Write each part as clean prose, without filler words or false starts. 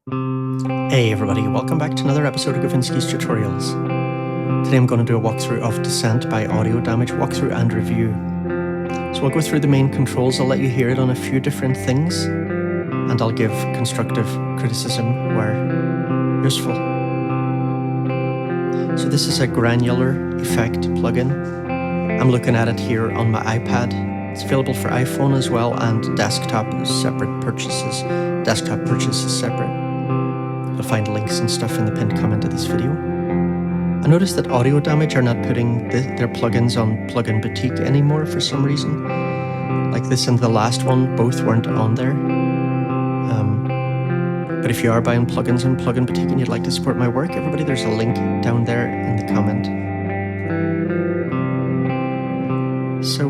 Hey everybody, welcome back to another episode of Gavinsky's Tutorials. Today I'm going to do a walkthrough of Descent by Audio Damage, walkthrough and review. So I'll go through the main controls, I'll let you hear it on a few different things, and I'll give constructive criticism where useful. So this is a Granular effect plugin. I'm looking at it here on my iPad. It's available for iPhone as well, and desktop separate purchases. Desktop purchase is separate. You'll find links and stuff in the pinned comment of this video. I noticed that Audio Damage are not putting their plugins on Plugin Boutique anymore for some reason. Like this and the last one, both weren't on there. But if you are buying plugins on Plugin Boutique and you'd like to support my work, everybody, there's a link down there in the comment. So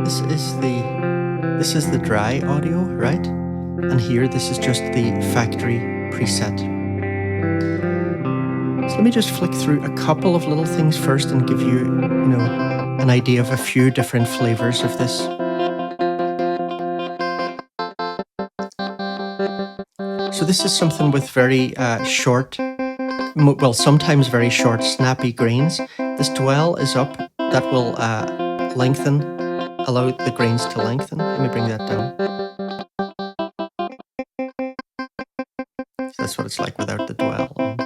this is the dry audio, right? And here, this is just the factory preset. So let me just flick through a couple of little things first and give you, an idea of a few different flavors of this. So this is something with very short, well, sometimes very short, snappy grains. This dwell is up. That will lengthen, allow the grains to lengthen. Let me bring that down. That's what it's like without the dwell on.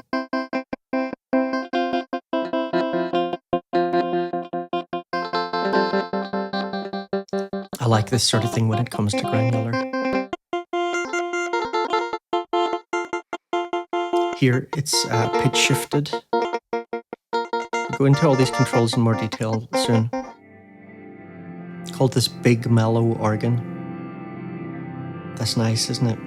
I like this sort of thing when it comes to granular. Here it's pitch shifted. I'll go into all these controls in more detail soon. It's called this big mellow organ. That's nice, isn't it?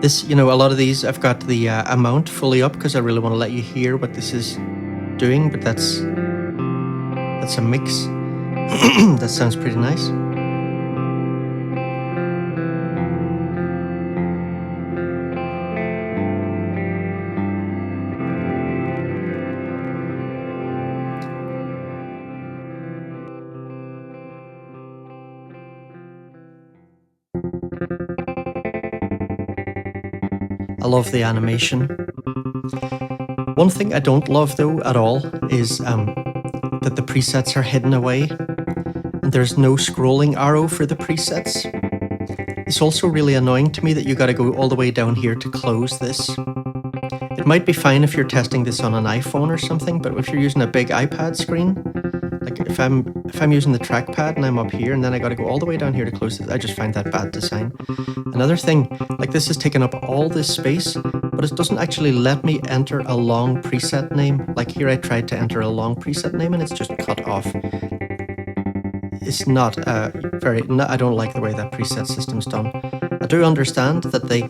This, a lot of these, I've got the amount fully up because I really want to let you hear what this is doing, but that's a mix. That sounds pretty nice. I love the animation. One thing I don't love though at all is that the presets are hidden away and there's no scrolling arrow for the presets. It's also really annoying to me that you gotta go all the way down here to close this. It might be fine if you're testing this on an iPhone or something, but if you're using a big iPad screen, like if I'm using the trackpad and I'm up here and then I gotta go all the way down here to close it, I just find that bad design. Another thing, like this has taken up all this space, but it doesn't actually let me enter a long preset name. Like here I tried to enter a long preset name and it's just cut off. It's not I don't like the way that preset system's done. I do understand that they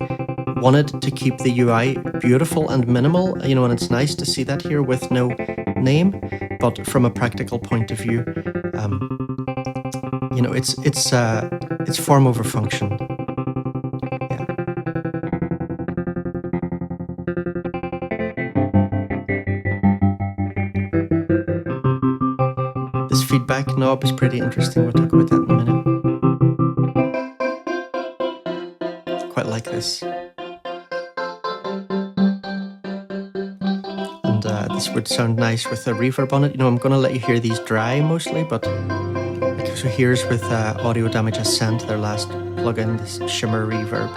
wanted to keep the UI beautiful and minimal, and it's nice to see that here with no name, but from a practical point of view, it's form over function. Yeah. This feedback knob is pretty interesting. We'll talk about that in a minute. Quite like this. And this would sound nice with a reverb on it. I'm going to let you hear these dry mostly, but so here's with Audio Damage Ascent, their last plugin, this shimmer reverb.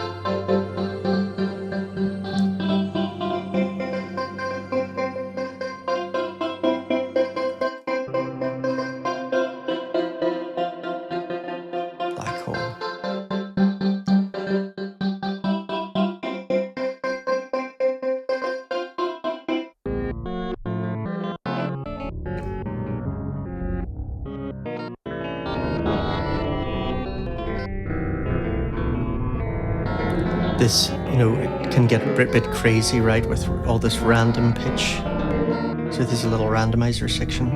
Black hole. This, it can get a bit crazy, right, with all this random pitch. So there's a little randomizer section.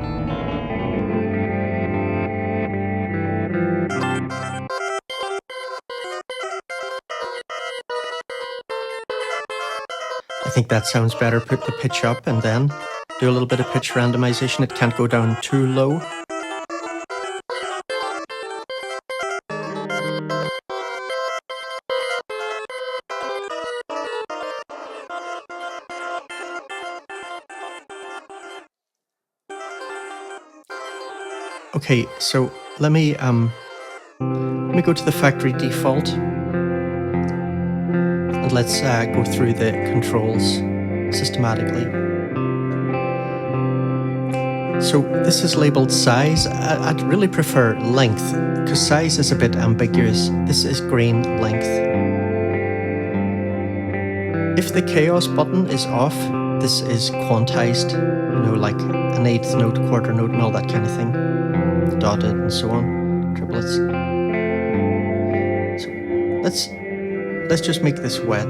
I think that sounds better. Put the pitch up and then do a little bit of pitch randomization. It can't go down too low. Okay, so let me go to the factory default, and let's go through the controls systematically. So this is labeled size. I'd really prefer length, because size is a bit ambiguous. This is grain length. If the chaos button is off, this is quantized, like an eighth note, quarter note, and all that kind of thing. Dotted and so on, triplets. So let's just make this wet.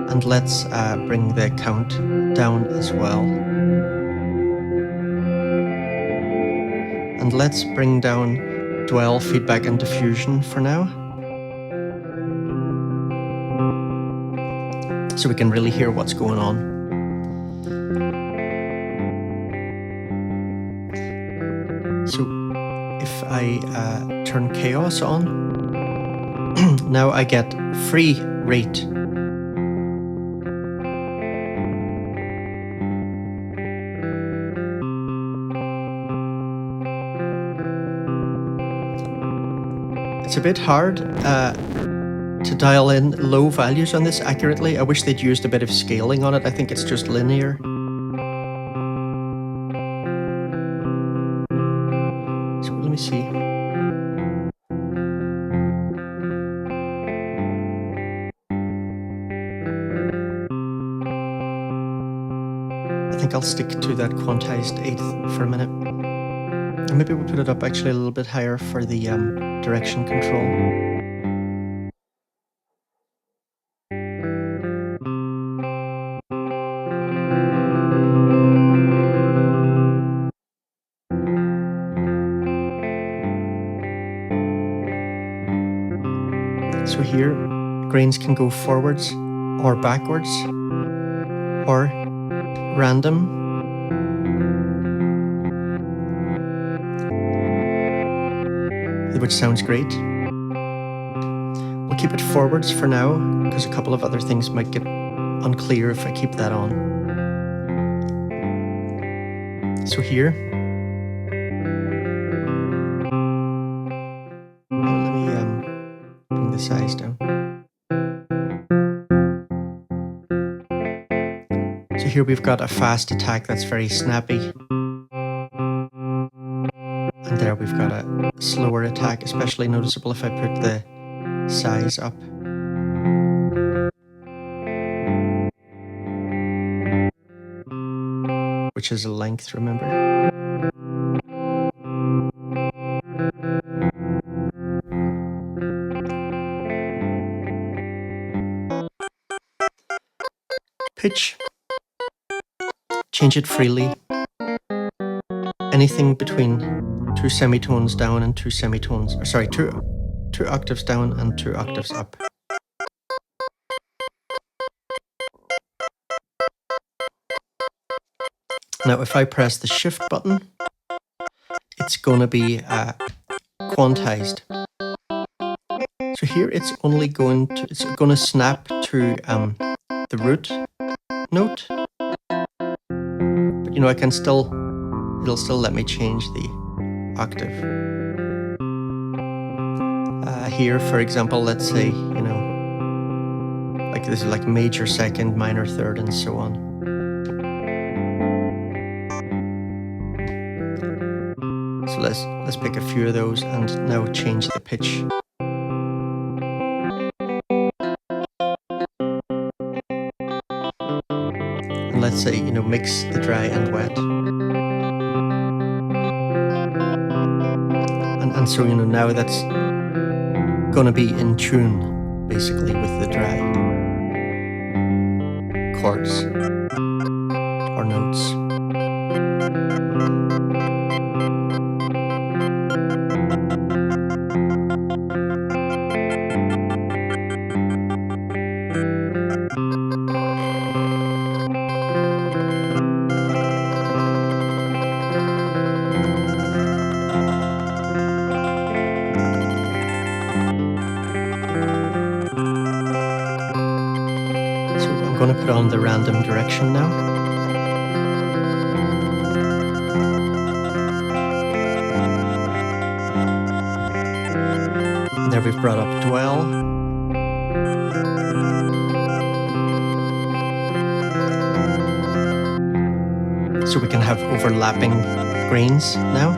And let's bring the count down as well. And let's bring down dwell, feedback, and diffusion for now. So we can really hear what's going on. So if I turn chaos on, now I get free rate. It's a bit hard to dial in low values on this accurately. I wish they'd used a bit of scaling on it. I think it's just linear. So let me see. I think I'll stick to that quantized eighth for a minute. And maybe we'll put it up actually a little bit higher for the direction control. So here, grains can go forwards or backwards or random. Which sounds great. We'll keep it forwards for now, because a couple of other things might get unclear if I keep that on. So here, let me bring the size down. So here we've got a fast attack that's very snappy. And there we've got a slower attack, especially noticeable if I put the size up. Which is a length, remember? Pitch. Change it freely. Anything between 2 semitones down and 2 semitones, or sorry, two octaves down and 2 octaves up. Now, if I press the shift button, it's going to be quantized. So here it's only going to snap to the root note, but I can it'll still let me change the octave. Here, for example, let's say, like this is like major second, minor third, and so on. So let's pick a few of those and now change the pitch. And let's say, mix the dry and wet. And so, now that's going to be in tune, basically, with the dry chords or notes. I'm going to put on the random direction now. we've brought up dwell. So we can have overlapping grains now.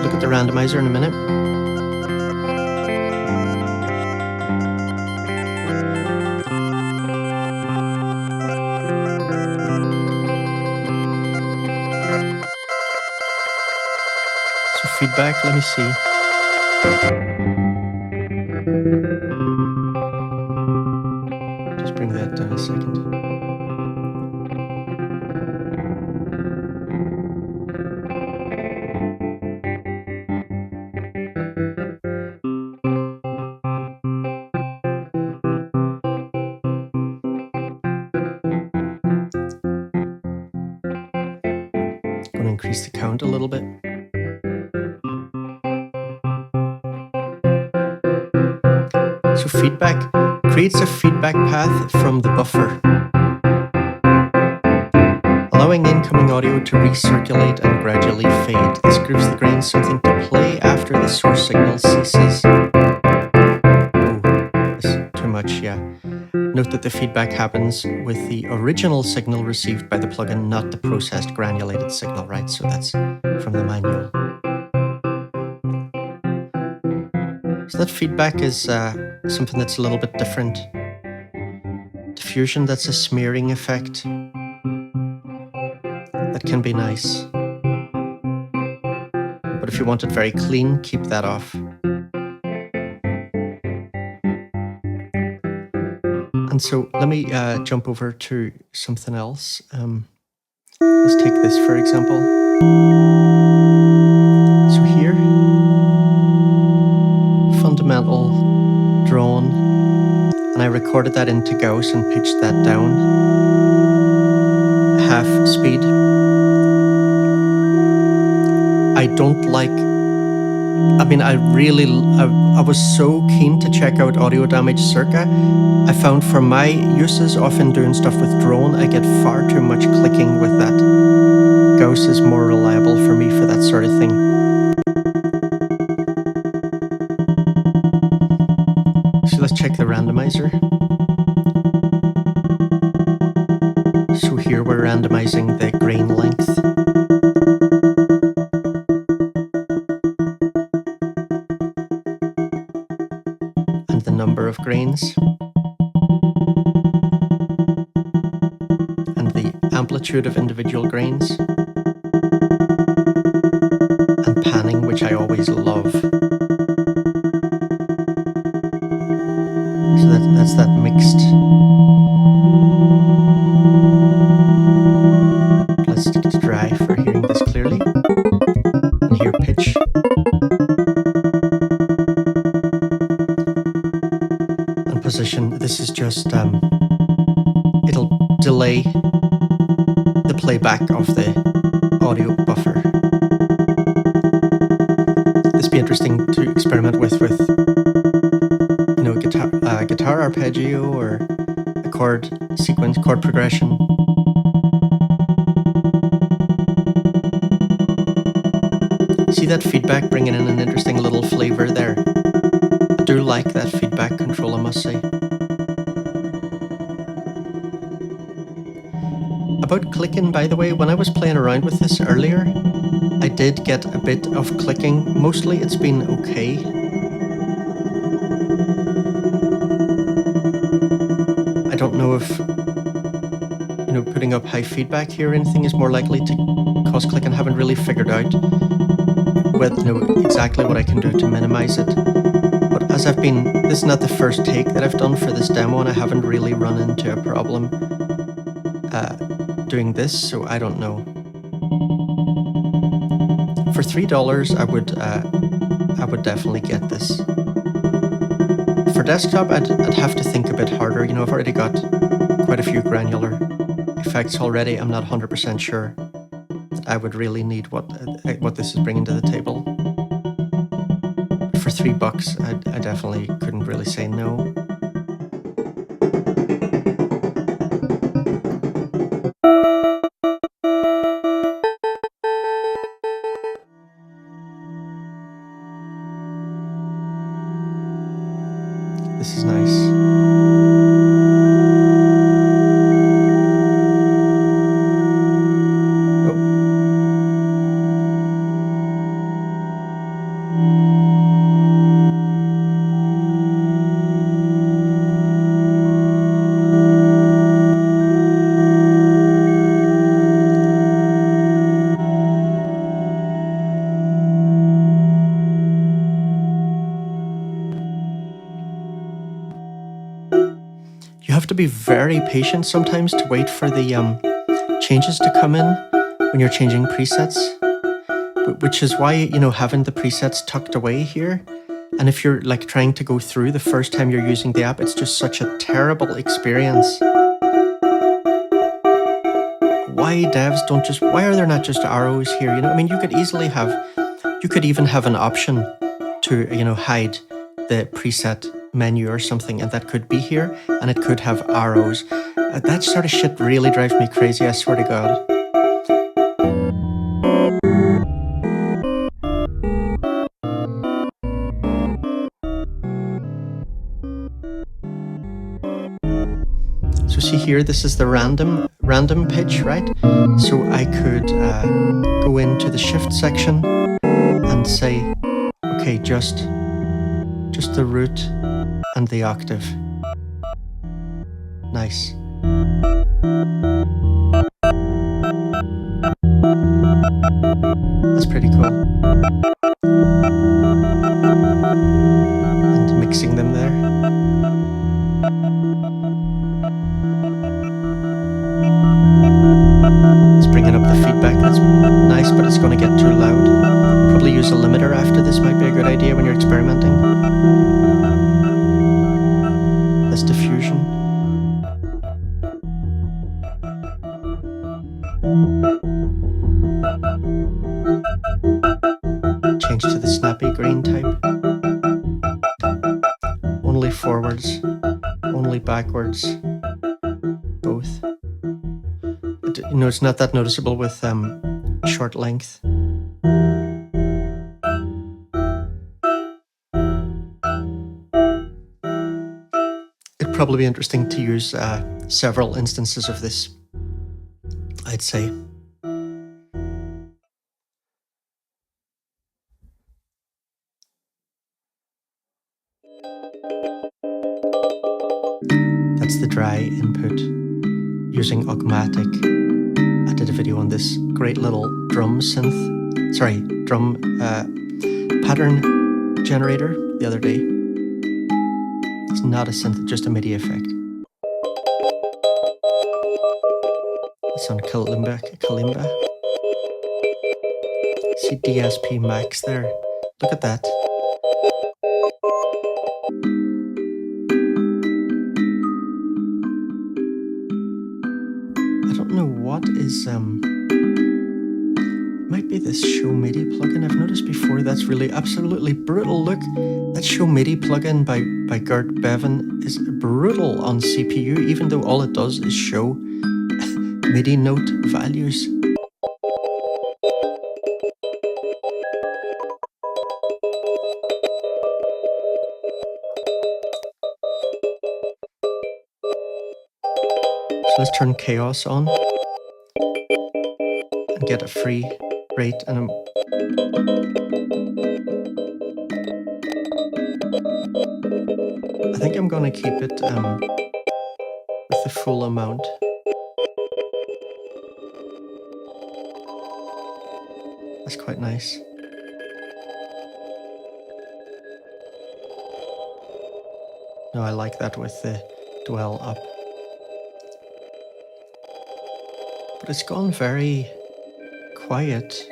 Look at the randomizer in a minute. So feedback, let me see. Just bring that down a second. Going to increase the count a little bit. So feedback creates a feedback path from the buffer, allowing incoming audio to recirculate and gradually fade. This gives the grain something to play after the source signal ceases. Oh, that's too much, yeah. Note that the feedback happens with the original signal received by the plugin, not the processed granulated signal, right? So that's from the manual. So that feedback is something that's a little bit different. Diffusion, that's a smearing effect. That can be nice. But if you want it very clean, keep that off. And so let me jump over to something else. Let's take this, for example. So here, fundamental, drawn, and I recorded that into Gauss and pitched that down, half speed. I don't like, I mean, I was so keen to check out Audio Damage Circa. I found for my uses, often doing stuff with drone, I get far too much clicking with that. Gauss is more reliable for me for that sort of thing. So let's check the randomizer. So here we're randomizing the grain length. And the number of grains. And the amplitude of individual grains. And panning, which I always love. So that's that mixed. Let's stick to dry for hearing this clearly. And hear pitch. And position, this is just, it'll delay the playback of the audio buffer. This be interesting to experiment with you know, guitar arpeggio or a chord sequence, chord progression. See that feedback bringing in an interesting little flavor there. I do like that feedback control, I must say. About clicking, by the way, when I was playing around with this earlier, I did get a bit of clicking. Mostly it's been okay. I don't know if, you know, putting up high feedback here or anything is more likely to cause clicking. I haven't really figured out exactly what I can do to minimize it. But as this is not the first take that I've done for this demo, and I haven't really run into a problem doing this, so I don't know. For $3, I would definitely get this. For desktop, I'd have to think a bit harder. You know, I've already got quite a few granular effects already. I'm not 100% sure that I would really need what this is bringing to the table. For $3, I definitely couldn't really say no. This is nice. You have to be very patient sometimes to wait for the changes to come in when you're changing presets, which is why, you know, having the presets tucked away here, and if you're like trying to go through the first time you're using the app, it's just such a terrible experience. Why devs don't just, why are there not just arrows here? You know, I mean, you could even have an option to, you know, hide the preset menu or something, and that could be here, and it could have arrows. That sort of shit really drives me crazy, I swear to God. So see here, this is the random pitch, right? So I could go into the shift section and say, okay, just the root and the octave. Nice. That's pretty cool. And mixing them there. It's bringing up the feedback. That's nice, but it's going to get too loud. Probably use a limiter after this might be a good idea when you're experimenting. That's diffusion. Change to the snappy green type. Only forwards, only backwards, both. You know, it's not that noticeable with short length. It'd probably be interesting to use several instances of this, I'd say. That's the dry input using Augmatic. I did a video on this great little drum pattern generator the other day. It's not a synth, just a MIDI effect. It's on Kalimba. See DSP Max there. Look at that. I don't know what is might be this Show MIDI plugin I've noticed before. That's really absolutely brutal. Look, that Show MIDI plugin by Gert Bevan is brutal on CPU, even though all it does is show MIDI note values. So let's turn chaos on and get a free rate, and I think I'm going to keep it with the full amount. That's quite nice. No, I like that with the dwell up. But it's gone very quiet.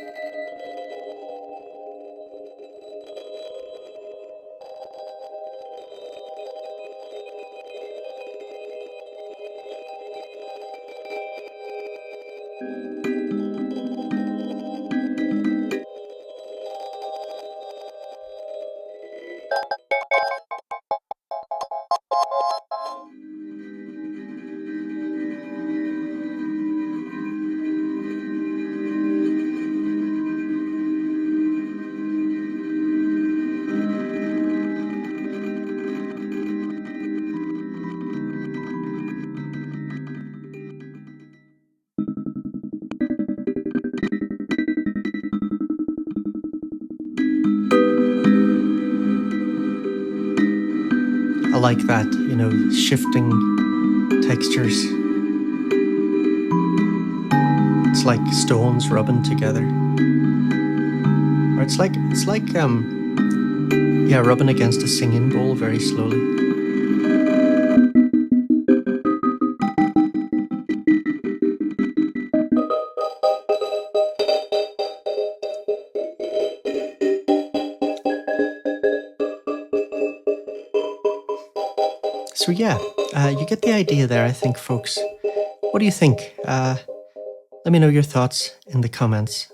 like that, you know, shifting textures. It's like stones rubbing together. Or it's like yeah, rubbing against a singing bowl very slowly. So yeah, you get the idea there, I think, folks. What do you think? Let me know your thoughts in the comments.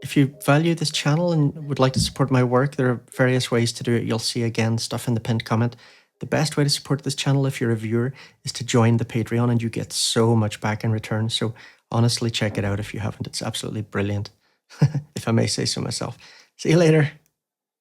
If you value this channel and would like to support my work, there are various ways to do it. You'll see again stuff in the pinned comment. The best way to support this channel if you're a viewer is to join the Patreon, and you get so much back in return. So honestly, check it out if you haven't. It's absolutely brilliant, if I may say so myself. See you later.